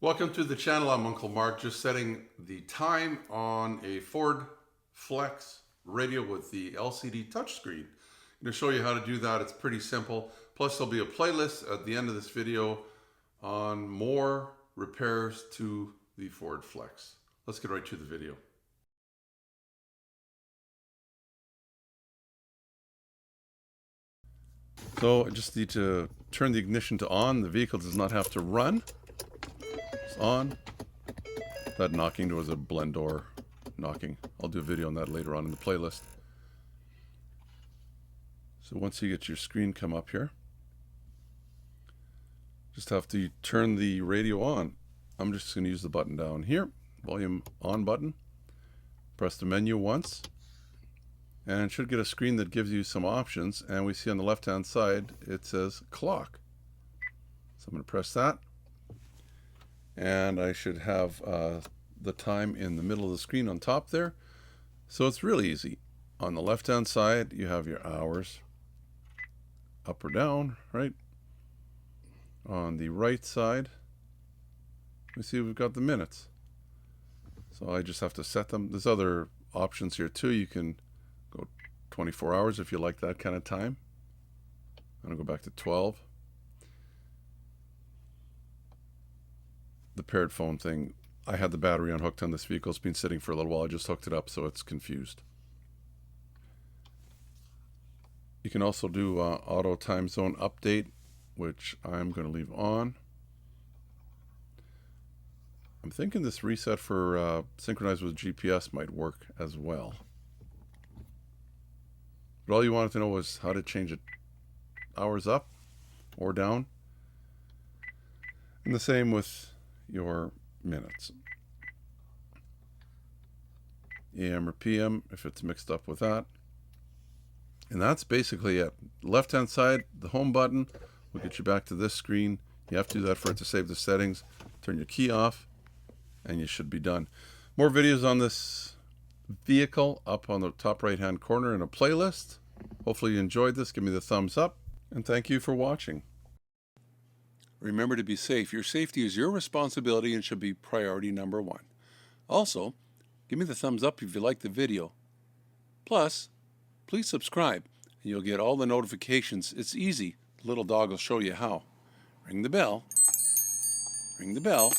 Welcome to the channel. I'm Uncle Mark, just setting the time on a Ford Flex radio with the LCD touchscreen. I'm going to show you how to do that. It's pretty simple. Plus there'll be a playlist at the end of this video on more repairs to the Ford Flex. Let's get right to the video. So I just need to turn the ignition to on. The vehicle does not have to run. It's on. That knocking was a blend door knocking. I'll do a video on that later on in the playlist. So once you get your screen come up here, just have to turn the radio on. I'm just going to use the button down here, volume on button. Press the menu once, and it should get a screen that gives you some options. And we see on the left hand side it says clock. So I'm going to press that, and I should have the time in the middle of the screen on top there. So it's really easy. On the left hand side you have your hours, up or down, right? On the right side we see we've got the minutes. So I just have to set them. There's other options here too. You can go 24 hours if you like that kind of time. I'm going to go back to 12. The paired phone thing, I had the battery unhooked on this vehicle. It's been sitting for a little while. I just hooked it up, so it's confused. You can also do auto time zone update, which I'm going to leave on. I'm thinking this reset for synchronized with GPS might work as well. But all you wanted to know was how to change it hours up or down. And the same with your minutes. AM or PM if it's mixed up with that. And that's basically it. Left hand side, the home button will get you back to this screen. You have to do that for it to save the settings. Turn your key off and you should be done. More videos on this vehicle up on the top right hand corner in a playlist. Hopefully you enjoyed this. Give me the thumbs up and thank you for watching. Remember to be safe. Your safety is your responsibility and should be priority number one. Also, give me the thumbs up if you like the video. Plus, please subscribe and you'll get all the notifications. It's easy. The little dog will show you how. Ring the bell. Ring the bell.